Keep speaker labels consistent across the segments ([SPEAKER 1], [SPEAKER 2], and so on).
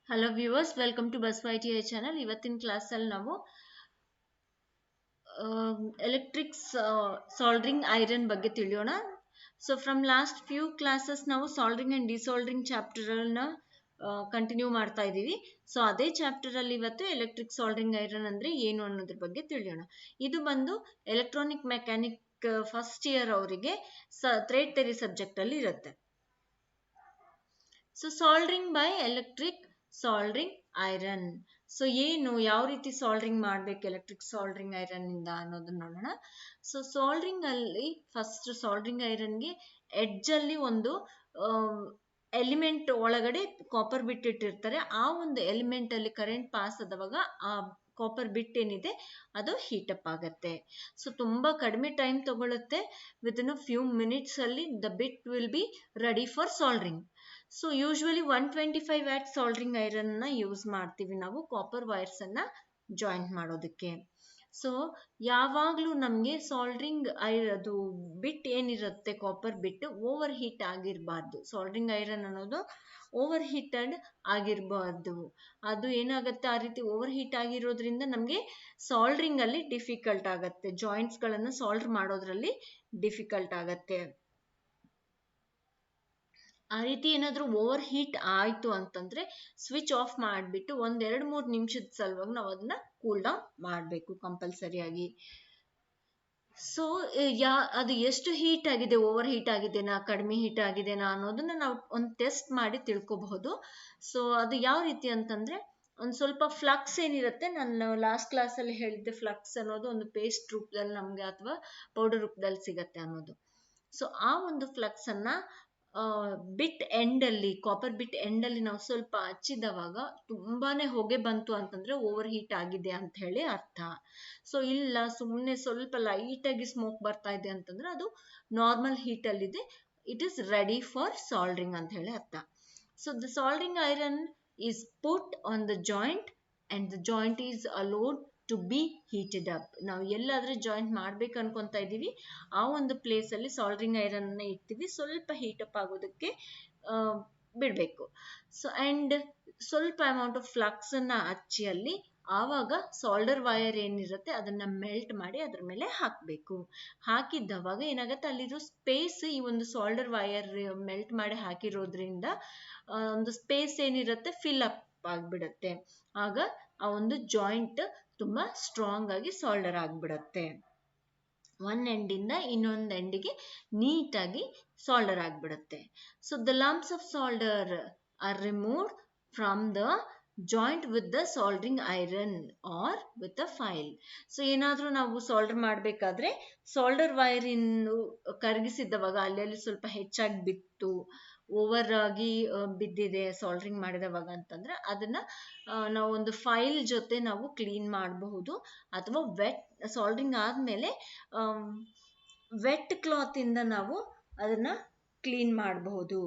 [SPEAKER 1] Hello viewers, welcome to bus ITI channel. ಇವತ್ತಿನ ಕ್ಲಾಸಲ್ಲಿ ನಾವು ಎಲೆಕ್ಟ್ರಿಕ್ ಸಾಲ್ಡ್ರಿಂಗ್ ಐರನ್ ಬಗ್ಗೆ ತಿಳಿಯೋಣ. So from last few classes ನಾವು ಸಾಲ್ಡ್ರಿಂಗ್ ಅಂಡ್ ಡಿಸಾಲ್ಡ್ರಿಂಗ್ ಚಾಪ್ಟರ್ನ ಕಂಟಿನ್ಯೂ ಮಾಡ್ತಾ ಇದ್ದೀವಿ. ಸೊ ಅದೇ ಚಾಪ್ಟರ್ ಅಲ್ಲಿ ಇವತ್ತು ಎಲೆಕ್ಟ್ರಿಕ್ ಸಾಲ್ಡ್ರಿಂಗ್ ಐರನ್ ಅಂದ್ರೆ ಏನು ಅನ್ನೋದ್ರ ಬಗ್ಗೆ ತಿಳಿಯೋಣ. ಇದು ಬಂದು ಎಲೆಕ್ಟ್ರಾನಿಕ್ ಮೆಕ್ಯಾನಿಕ್ ಫಸ್ಟ್ ಇಯರ್ ಅವರಿಗೆ ಥ್ರೆಡ್ ಥಿಯರಿ ಸಬ್ಜೆಕ್ಟ್ ಅಲ್ಲಿ ಇರುತ್ತೆ. So soldering by electric soldering iron. So ಏನು ಯಾವ ರೀತಿ ಸಾಲ್ಡ್ರಿಂಗ್ ಮಾಡ್ಬೇಕು ಎಲೆಕ್ಟ್ರಿಕ್ ಸಾಲ್ಡ್ರಿಂಗ್ ಐರನ್ ಇಂದ ಅನ್ನೋದನ್ನ ನೋಡೋಣ. ಸೊ ಸಾಲ್ಡ್ರಿಂಗ್ ಅಲ್ಲಿ ಫಸ್ಟ್ ಸಾಲ್ಡ್ರಿಂಗ್ ಐರನ್ಗೆ ಎಡ್ಜ್ ಅಲ್ಲಿ ಒಂದು ಎಲಿಮೆಂಟ್ ಒಳಗಡೆ ಕಾಪರ್ ಬಿಟ್ ಇಟ್ಟಿರ್ತಾರೆ. ಆ ಒಂದು ಎಲಿಮೆಂಟ್ ಅಲ್ಲಿ ಕರೆಂಟ್ ಪಾಸ್ ಆದವಾಗ ಆ ಕಾಪರ್ ಬಿಟ್ ಏನಿದೆ ಅದು ಹೀಟ್ ಅಪ್ ಆಗುತ್ತೆ. ಸೊ ತುಂಬಾ ಕಡಿಮೆ ಟೈಮ್ ತಗೊಳುತ್ತೆ. ವಿದಿನ್ ಅ ಫ್ಯೂ ಮಿನಿಟ್ಸ್ ಅಲ್ಲಿ the bit will be ready for soldering. So usually 125 watt soldering iron ನ ಯೂಸ್ ಮಾಡ್ತೀವಿ ನಾವು ಕಾಪರ್ ವೈರ್ಸ್ ಅನ್ನ ಜಾಯಿಂಟ್ ಮಾಡೋದಕ್ಕೆ. ಸೊ ಯಾವಾಗ್ಲೂ ನಮ್ಗೆ ಸಾಲ್ಡ್ರಿಂಗ್ ಅದು ಬಿಟ್ ಏನಿರುತ್ತೆ ಕಾಪರ್ ಬಿಟ್ ಓವರ್ ಹೀಟ್ ಆಗಿರ್ಬಾರ್ದು. ಸಾಲ್ಡ್ರಿಂಗ್ ಐರನ್ ಅನ್ನೋದು ಓವರ್ ಹೀಟೆಡ್ ಆಗಿರ್ಬಾರ್ದು. ಅದು ಏನಾಗುತ್ತೆ, ಆ ರೀತಿ ಓವರ್ ಹೀಟ್ ಆಗಿರೋದ್ರಿಂದ ನಮ್ಗೆ ಸಾಲ್ಡ್ರಿಂಗ್ ಅಲ್ಲಿ ಡಿಫಿಕಲ್ಟ್ ಆಗತ್ತೆ, ಜಾಯಿಂಟ್ಸ್ ಗಳನ್ನ ಸಾಲ್ಡರ್ ಮಾಡೋದ್ರಲ್ಲಿ ಡಿಫಿಕಲ್ಟ್ ಆಗತ್ತೆ. ಆ ರೀತಿ ಏನಾದ್ರೂ ಓವರ್ ಹೀಟ್ ಆಯ್ತು ಅಂತಂದ್ರೆ ಸ್ವಿಚ್ ಆಫ್ ಮಾಡಿಬಿಟ್ಟು 1-2-3 ನಿಮಿಷದ ಸಲುವಾಗಿ ನಾವು ಅದನ್ನ ಕೂಲ್ ಡೌನ್ ಮಾಡಬೇಕು ಕಂಪಲ್ಸರಿಯಾಗಿ. ಸೊ ಅದು ಎಷ್ಟು ಹೀಟ್ ಆಗಿದೆ, ಓವರ್ ಹೀಟ್ ಆಗಿದೆನಾ ಕಡಿಮೆ ಹೀಟ್ ಆಗಿದೆನಾ ಅನ್ನೋದನ್ನ ನಾವು ಒಂದು ಟೆಸ್ಟ್ ಮಾಡಿ ತಿಳ್ಕೊಬಹುದು. ಸೊ ಅದು ಯಾವ ರೀತಿ ಅಂತಂದ್ರೆ, ಒಂದು ಸ್ವಲ್ಪ ಫ್ಲಕ್ಸ್ ಏನಿರುತ್ತೆ, ನಾನು ಲಾಸ್ಟ್ ಕ್ಲಾಸಲ್ಲಿ ಹೇಳಿದ್ದೆ ಫ್ಲಕ್ಸ್ ಅನ್ನೋದು ಒಂದು ಪೇಸ್ಟ್ ರೂಪದಲ್ಲಿ ನಮ್ಗೆ ಅಥವಾ ಪೌಡರ್ ರೂಪದಲ್ಲಿ ಸಿಗತ್ತೆ ಅನ್ನೋದು. ಸೊ ಆ ಒಂದು ಫ್ಲಕ್ಸ್ ಅನ್ನ ಬಿಟ್ ಎಂಡ್ ಅಲ್ಲಿ ಕಾಪರ್ ಬಿಟ್ ಎಂಡ್ ಅಲ್ಲಿ ನಾವು ಸ್ವಲ್ಪ ಹಚ್ಚಿದವಾಗ ತುಂಬಾನೇ ಹೊಗೆ ಬಂತು ಅಂತಂದ್ರೆ ಓವರ್ ಹೀಟ್ ಆಗಿದೆ ಅಂತ ಹೇಳಿ ಅರ್ಥ. ಸೊ ಇಲ್ಲ ಸುಮ್ಮನೆ ಸ್ವಲ್ಪ ಲೈಟ್ ಆಗಿ ಸ್ಮೋಕ್ ಬರ್ತಾ ಇದೆ ಅಂತಂದ್ರೆ ಅದು ನಾರ್ಮಲ್ ಹೀಟ್ ಅಲ್ಲಿ ಇದೆ, it is ready for soldering ಅಂತ ಹೇಳಿ ಅರ್ಥ. So the soldering iron is put on the joint and the joint is allowed to be heated up. ನಾವು ಎಲ್ಲಾದ್ರೂ ಜಾಯಿಂಟ್ ಮಾಡ್ಬೇಕು ಅನ್ಕೊಂತ ಇದೀವಿ, ಆ ಒಂದು ಪ್ಲೇಸ್ ಅಲ್ಲಿ ಸಾಲ್ಡ್ರಿಂಗ್ ಐರನ್ ನ ಇಡ್ತೀವಿ, ಸ್ವಲ್ಪ ಹೀಟ್ ಅಪ್ ಆಗೋದಕ್ಕೆ ಬಿಡ್ಬೇಕು. ಸೊ ಅಂಡ್ ಸ್ವಲ್ಪ ಅಮೌಂಟ್ ಆಫ್ ಫ್ಲಕ್ಸ್ ಅನ್ನ ಹಚ್ಚಿ ಅಲ್ಲಿ ಆವಾಗ ಸಾಲ್ಡರ್ ವೈರ್ ಏನಿರುತ್ತೆ ಅದನ್ನ ಮೆಲ್ಟ್ ಮಾಡಿ ಅದ್ರ ಮೇಲೆ ಹಾಕಬೇಕು. ಹಾಕಿದ್ದವಾಗ ಏನಾಗುತ್ತೆ, ಅಲ್ಲಿರೋ ಸ್ಪೇಸ್ ಈ ಒಂದು ಸಾಲ್ಡರ್ ವೈರ್ ಮೆಲ್ಟ್ ಮಾಡಿ ಹಾಕಿರೋದ್ರಿಂದ ಒಂದು ಸ್ಪೇಸ್ ಏನಿರುತ್ತೆ ಫಿಲ್ ಅಪ್ ಆಗ್ಬಿಡತ್ತೆ. ಆಗ ಆ ಒಂದು ಜಾಯಿಂಟ್ ತುಂಬಾ ಸ್ಟ್ರಾಂಗ್ ಆಗಿ ಸಾಲ್ಡರ್ ಆಗ್ಬಿಡತ್ತೆ. ಒಂದ್ ಎಂಡಿಂದ ಇನ್ನೊಂದು ಎಂಡಿಗೆ ನೀಟಾಗಿ ಸಾಲ್ಡರ್ ಆಗ್ಬಿಡತ್ತೆ. So the lumps of solder are removed from the joint with the soldering iron or with a file. So ಏನಾದ್ರೂ ನಾವು ಸಾಲ್ಡರ್ ಮಾಡ್ಬೇಕಾದ್ರೆ ಸಾಲ್ಡರ್ ವೈರ್ ಇನ್ನು ಕರಗಿಸಿದವಾಗ ಅಲ್ಲಲ್ಲಿ ಸ್ವಲ್ಪ ಹೆಚ್ಚಾಗಿ ಬಿತ್ತು, ಓವರ್ ಆಗಿ ಬಿದ್ದಿದೆ ಸಾಲ್ಡ್ರಿಂಗ್ ಮಾಡಿದವಾಗ ಅಂತಂದ್ರೆ ಅದನ್ನ ನಾವು ಒಂದು ಫೈಲ್ ಜೊತೆ ನಾವು ಕ್ಲೀನ್ ಮಾಡಬಹುದು, ಅಥವಾ ವೆಟ್ ಸಾಲ್ಡ್ರಿಂಗ್ ಆದ್ಮೇಲೆ ವೆಟ್ ಕ್ಲಾತ್ ಇಂದ ನಾವು ಅದನ್ನ ಕ್ಲೀನ್ ಮಾಡಬಹುದು.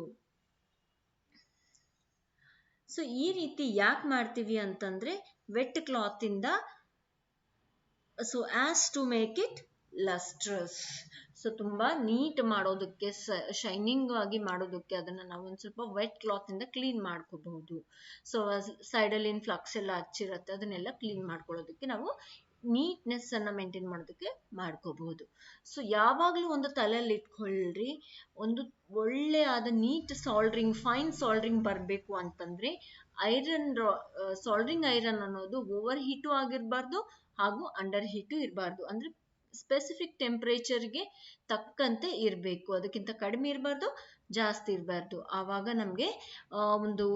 [SPEAKER 1] ಸೊ ಈ ರೀತಿ ಯಾಕೆ ಮಾಡ್ತೀವಿ ಅಂತಂದ್ರೆ ವೆಟ್ ಕ್ಲಾತ್ ಇಂದ, so as to make it lustrous. So ತುಂಬಾ ನೀಟ್ ಮಾಡೋದಕ್ಕೆ, ಶೈನಿಂಗ್ ಆಗಿ ಮಾಡೋದಕ್ಕೆ ಅದನ್ನ ನಾವು ಒಂದ್ ಸ್ವಲ್ಪ ವೆಟ್ ಕ್ಲಾತ್ ಇಂದ ಕ್ಲೀನ್ ಮಾಡ್ಕೋಬಹುದು. ಸೊ ಸೈಡ್ ಅಲ್ಲಿ ಏನ್ ಫ್ಲಕ್ಸ್ ಎಲ್ಲ ಹಚ್ಚಿರತ್ತೆ ಅದನ್ನೆಲ್ಲ ಕ್ಲೀನ್ ಮಾಡ್ಕೊಳ್ಳೋದಕ್ಕೆ ನಾವು ನೀಟ್ನೆಸ್ ಅನ್ನ ಮೇಂಟೈನ್ ಮಾಡೋದಕ್ಕೆ ಮಾಡ್ಕೋಬಹುದು. ಸೊ ಯಾವಾಗ್ಲೂ ಒಂದು ತಲೆಯಲ್ಲಿ ಇಟ್ಕೊಳ್ರಿ, ಒಂದು ಒಳ್ಳೆ ಆದ ನೀಟ್ ಸಾಲ್ಡ್ರಿಂಗ್, ಫೈನ್ ಸಾಲ್ಡ್ರಿಂಗ್ ಬರ್ಬೇಕು ಅಂತಂದ್ರೆ ಐರನ್ ಸಾಲ್ಡ್ರಿಂಗ್ ಐರನ್ ಅನ್ನೋದು ಓವರ್ ಹೀಟು ಆಗಿರ್ಬಾರ್ದು ಹಾಗೂ ಅಂಡರ್ ಹೀಟು ಇರಬಾರ್ದು. ಅಂದ್ರೆ ಸ್ಪೆಸಿಫಿಕ್ ಟೆಂಪರೇಚರ್ಗೆ ತಕ್ಕಂತೆ ಇರಬೇಕು, ಅದಕ್ಕಿಂತ ಕಡಿಮೆ ಇರಬಾರ್ದು, ಜಾಸ್ತಿ ಇರಬಾರ್ದು. ಆವಾಗ ನಮ್ಗೆ ಒಂದು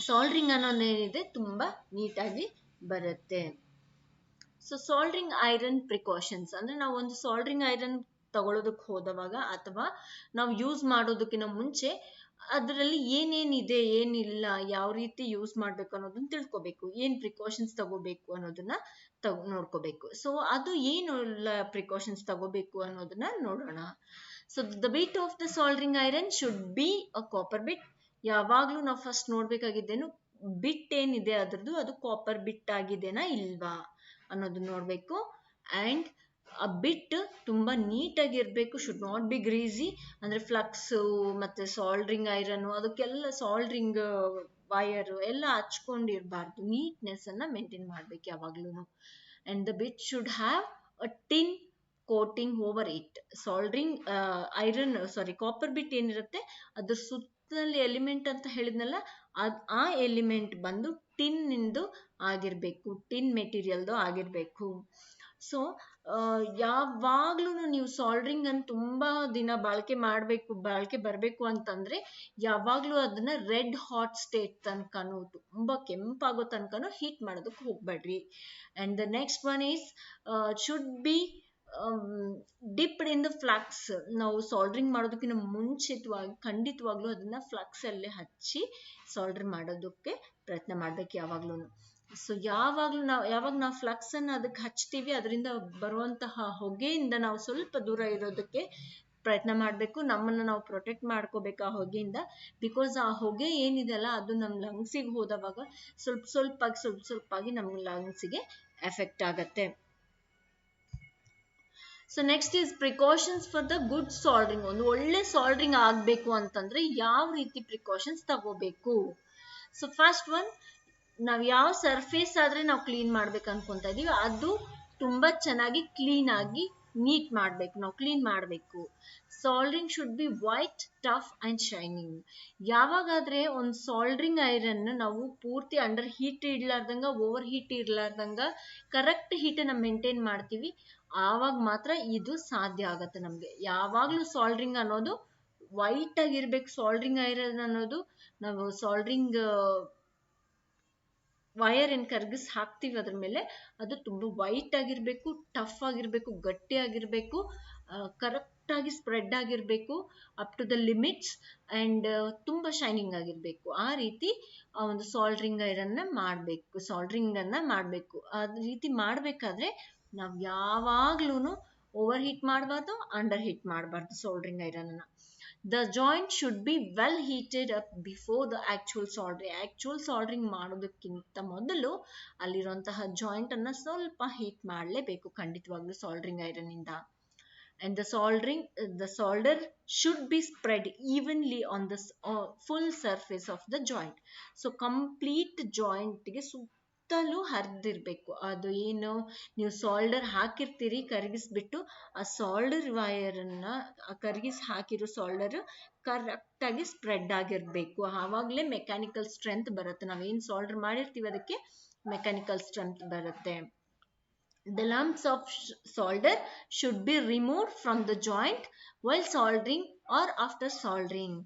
[SPEAKER 1] ಸಾಲ್ಡ್ರಿಂಗ್ ಅನ್ನೋದೇನಿದೆ ತುಂಬಾ ನೀಟಾಗಿ ಬರುತ್ತೆ. ಸೊ ಸಾಲ್ಡ್ರಿಂಗ್ ಐರನ್ ಪ್ರಿಕಾಷನ್ಸ್ ಅಂದ್ರೆ ನಾವು ಒಂದು ಸಾಲ್ಡ್ರಿಂಗ್ ಐರನ್ ತಗೊಳ್ಳೋದಕ್ಕೆ ಹೋದವಾಗ ಅಥವಾ ನಾವು ಯೂಸ್ ಮಾಡೋದಕ್ಕಿಂತ ಮುಂಚೆ ಅದರಲ್ಲಿ ಏನೇನಿದೆ ಏನಿಲ್ಲ, ಯಾವ ರೀತಿ ಯೂಸ್ ಮಾಡ್ಬೇಕು ಅನ್ನೋದನ್ನ ತಿಳ್ಕೊಬೇಕು, ಏನ್ ಪ್ರಿಕಾಷನ್ಸ್ ತಗೋಬೇಕು ಅನ್ನೋದನ್ನ ನೋಡ್ಕೋಬೇಕು. ಸೊ ಅದು ಏನು ಪ್ರಿಕಾಷನ್ಸ್ ತಗೋಬೇಕು ಅನ್ನೋದನ್ನ ನೋಡೋಣ. So the bit of the soldering iron should be a copper bit. ಯಾವಾಗ್ಲೂ ನಾವು ಫಸ್ಟ್ ನೋಡ್ಬೇಕಾಗಿದ್ದೇನು, ಬಿಟ್ ಏನಿದೆ ಅದ್ರದ್ದು ಅದು ಕಾಪರ್ ಬಿಟ್ ಆಗಿದೆನಾ ಇಲ್ವಾ ಅನ್ನೋದು ನೋಡ್ಬೇಕು. ಅಂಡ್ ಆ ಬಿಟ್ ತುಂಬಾ ನೀಟಾಗಿರ್ಬೇಕು, ಶುಡ್ ನಾಟ್ ಬಿ ಗ್ರೀಸಿ. ಅಂದ್ರೆ ಫ್ಲಕ್ಸ್ ಮತ್ತೆ ಸಾಲ್ಡ್ರಿಂಗ್ ಐರನ್ ಅದಕ್ಕೆಲ್ಲ ಸಾಲ್ಡ್ರಿಂಗ್ ವೈರ್ ಎಲ್ಲ ಹಚ್ಕೊಂಡಿರ್ಬಾರ್ದು, ನೀಟ್ನೆಸ್ ಅನ್ನ ಮೇಂಟೈನ್ ಮಾಡ್ಬೇಕು ಯಾವಾಗ್ಲೂ. And the bit should have a tin coating over it. Soldering iron copper bit ಏನಿರುತ್ತೆ ಅದ್ರ ಸುತ್ತದಲ್ಲಿ ಎಲಿಮೆಂಟ್ ಅಂತ ಹೇಳಿದ್ನಲ್ಲ, ಆ ಎಲಿಮೆಂಟ್ ಬಂದು ಟಿನ್ ಇಂದು ಆಗಿರ್ಬೇಕು, ಟಿನ್ ಮೆಟೀರಿಯಲ್ದು ಆಗಿರ್ಬೇಕು. ಸೊ ಯಾವಾಗ್ಲೂ ನೀವು ಸಾಲ್ಡ್ರಿಂಗ್ ಅನ್ನು ತುಂಬಾ ದಿನ ಬಾಳಿಕೆ ಬರಬೇಕು ಅಂತಂದ್ರೆ ಯಾವಾಗ್ಲೂ ಅದನ್ನ ರೆಡ್ ಹಾಟ್ ಸ್ಟೇಟ್ ತನಕನೂ, ತುಂಬಾ ಕೆಂಪಾಗೋ ತನಕನೂ ಹೀಟ್ ಮಾಡೋದಕ್ಕೆ ಹೋಗ್ಬೇಡ್ರಿ. And the next one is should be dipped in the flux. ನಾವು ಸಾಲ್ಡ್ರಿಂಗ್ ಮಾಡೋದಕ್ಕಿಂತ ಮುಂಚಿತವಾಗಿ ಖಂಡಿತವಾಗ್ಲೂ ಅದನ್ನ ಫ್ಲಕ್ಸ್ ಅಲ್ಲೇ ಹಚ್ಚಿ ಸಾಲ್ಡ್ರ್ ಮಾಡೋದಕ್ಕೆ ಪ್ರಯತ್ನ ಮಾಡ್ಬೇಕು ಯಾವಾಗ್ಲೂ. ಸೊ ಯಾವಾಗ ನಾವು ಫ್ಲಕ್ಸ್ ಅನ್ನ ಅದಕ್ಕೆ ಹಚ್ತೀವಿ, ಅದರಿಂದ ಬರುವಂತಹ ಹೊಗೆಯಿಂದ ನಾವು ಸ್ವಲ್ಪ ದೂರ ಇರೋದಕ್ಕೆ ಪ್ರಯತ್ನ ಮಾಡಬೇಕು. ನಮ್ಮನ್ನ ನಾವು ಪ್ರೊಟೆಕ್ಟ್ ಮಾಡ್ಕೋಬೇಕು ಆ ಹೊಗೆಯಿಂದ. ಬಿಕಾಸ್ ಆ ಹೊಗೆ ಏನಿದೆಲ್ಲ ಅದು ನಮ್ಮ ಲಂಗ್ಸಿಗೆ ಹೋದವಾಗ ಸ್ವಲ್ಪ ನಮ್ಮ ಲಂಗ್ಸಿಗೆ ಎಫೆಕ್ಟ್ ಆಗತ್ತೆ. So next is precautions for the good soldering. ಒಂದು ಒಳ್ಳೆ ಸಾಲ್ಡ್ರಿಂಗ್ ಆಗಬೇಕು ಅಂತಂದ್ರೆ ಯಾವ ರೀತಿ ಪ್ರಿಕಾಷನ್ಸ್ ತಗೋಬೇಕು? ಸೊ ಫಸ್ಟ್ ಒನ್, ನಾವು ಯಾವ ಸರ್ಫೇಸ್ ಆದ್ರೆ ನಾವು ಕ್ಲೀನ್ ಮಾಡ್ಬೇಕು ಅನ್ಕೊಂತ ಇದೀವಿ ಅದು ತುಂಬಾ ಚೆನ್ನಾಗಿ ಕ್ಲೀನ್ ಆಗಿ ನೀಟ್ ಮಾಡ್ಬೇಕು, ನಾವು ಕ್ಲೀನ್ ಮಾಡಬೇಕು. Soldering should be white, tough and shining. ಯಾವಾಗಾದ್ರೆ ಒಂದು ಸಾಲ್ಡ್ರಿಂಗ್ ಐರನ್ ನಾವು ಪೂರ್ತಿ ಅಂಡರ್ ಹೀಟ್ ಇಡ್ಲಾರ್ದಂಗ, ಓವರ್ ಹೀಟ್ ಇರ್ಲಾರ್ದಂಗ ಕರೆಕ್ಟ್ ಹೀಟ್ ಅನ್ನ ಮೇಂಟೈನ್ ಮಾಡ್ತೀವಿ, ಆವಾಗ ಮಾತ್ರ ಇದು ಸಾಧ್ಯ ಆಗತ್ತೆ ನಮ್ಗೆ. ಯಾವಾಗ್ಲೂ ಸಾಲ್ಡ್ರಿಂಗ್ ಅನ್ನೋದು ವೈಟ್ ಆಗಿರ್ಬೇಕು. ಸಾಲ್ಡ್ರಿಂಗ್ ಐರನ್ ಅನ್ನೋದು ನಾವು ಸಾಲ್ಡ್ರಿಂಗ್ ವೈರ್ ಏನ್ ಕರ್ಗಿಸ್ ಹಾಕ್ತಿವಿ ಅದ್ರ ಮೇಲೆ ಅದು ತುಂಬಾ ವೈಟ್ ಆಗಿರ್ಬೇಕು, ಟಫ್ ಆಗಿರ್ಬೇಕು, ಗಟ್ಟಿ ಆಗಿರ್ಬೇಕು, ಕರೆಕ್ಟ್ ಆಗಿ ಸ್ಪ್ರೆಡ್ ಆಗಿರ್ಬೇಕು up to the limits, and ತುಂಬಾ ಶೈನಿಂಗ್ ಆಗಿರ್ಬೇಕು. ಆ ರೀತಿ ಒಂದು ಸಾಲ್ಡ್ರಿಂಗ್ ಅನ್ನ ಮಾಡ್ಬೇಕು. ಆ ರೀತಿ ಮಾಡ್ಬೇಕಾದ್ರೆ ನಾವ್ ಯಾವಾಗ್ಲೂನು ಓವರ್ ಹೀಟ್ ಮಾಡಬಾರ್ದು, ಅಂಡರ್ ಹೀಟ್ ಮಾಡಬಾರ್ದು ಸಾಲ್ಡ್ರಿಂಗ್ ಐರನ್ ಅನ್ನ. The joint should be well heated up before the actual soldering. Actual soldering ಮಾಡೋದಕ್ಕಿಂತ ಮೊದಲು ಅಲ್ಲಿರುವಂತಹ ಜಾಯಿಂಟ್ ಅನ್ನ ಸ್ವಲ್ಪ ಹೀಟ್ ಮಾಡಲೇಬೇಕು ಖಂಡಿತವಾಗ್ಲೂ ಸಾಲ್ಡ್ರಿಂಗ್ ಐರನ್ ಇಂದ. And the solder should be spread evenly on the full surface of the joint. So complete joint ಗೆ ಸುತ್ತಲೂ ಹರಿದಿರ್ಬೇಕು. ಅದು ಏನು ನೀವು ಸಾಲ್ಡರ್ ಹಾಕಿರ್ತೀರಿ ಕರಗಿಸ್ಬಿಟ್ಟು, ಆ ಸಾಲ್ಡರ್ ವೈರ್ ಅನ್ನ ಕರಗಿಸಿ ಹಾಕಿರೋ ಸಾಲ್ಡರ್ ಕರೆಕ್ಟ್ ಆಗಿ ಸ್ಪ್ರೆಡ್ ಆಗಿರ್ಬೇಕು. ಆವಾಗ್ಲೇ ಮೆಕ್ಯಾನಿಕಲ್ ಸ್ಟ್ರೆಂತ್ ಬರುತ್ತೆ. ನಾವೇನ್ ಸಾಲ್ಡರ್ ಮಾಡಿರ್ತೀವಿ ಅದಕ್ಕೆ ಮೆಕ್ಯಾನಿಕಲ್ ಸ್ಟ್ರೆಂತ್ ಬರುತ್ತೆ. The lumps of solder should be removed from the joint while soldering or after soldering.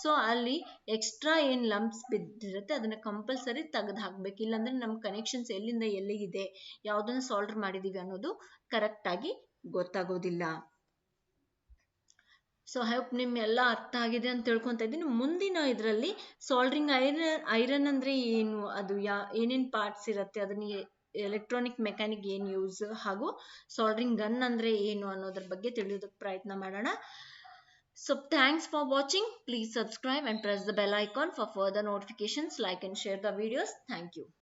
[SPEAKER 1] So ಅಲ್ಲಿ ಎಕ್ಸ್ಟ್ರಾ ಏನ್ ಲಂಪ್ಸ್ ಬಿದ್ದಿರುತ್ತೆ ಅದನ್ನ ಕಂಪಲ್ಸರಿ ತೆಗೆದು ಹಾಕ್ಬೇಕು. ಇಲ್ಲಾಂದ್ರೆ ನಮ್ ಕನೆಕ್ಷನ್ಸ್ ಎಲ್ಲಿಂದ ಎಲ್ಲಿಗಿದೆ, ಯಾವ್ದನ್ನ ಸಾಲ್ಡರ್ ಮಾಡಿದೀವಿ ಅನ್ನೋದು ಕರೆಕ್ಟ್ ಆಗಿ ಗೊತ್ತಾಗೋದಿಲ್ಲ. ಸೊ ಹೋಪ್ ನಿಮ್ಗೆಲ್ಲ ಅರ್ಥ ಆಗಿದೆ ಅಂತ ತಿಳ್ಕೊಂತ ಇದ್ದೀನಿ. ಮುಂದಿನ ಇದರಲ್ಲಿ ಸಾಲ್ಡ್ರಿಂಗ್ ಐರನ್ ಅಂದ್ರೆ ಏನು, ಅದು ಏನೇನ್ ಪಾರ್ಟ್ಸ್ ಇರುತ್ತೆ, ಅದನ್ನ ಎಲೆಕ್ಟ್ರಾನಿಕ್ ಮೆಕ್ಯಾನಿಕ್ ಏನ್ ಯೂಸ್, ಹಾಗೂ ಸಾಲ್ಡ್ರಿಂಗ್ ಗನ್ ಅಂದ್ರೆ ಏನು ಅನ್ನೋದ್ರ ಬಗ್ಗೆ ತಿಳಿಯೋದಕ್ಕೆ ಪ್ರಯತ್ನ ಮಾಡೋಣ. So thanks for watching. Please subscribe and press the bell icon for further notifications. Like and share the videos. Thank you.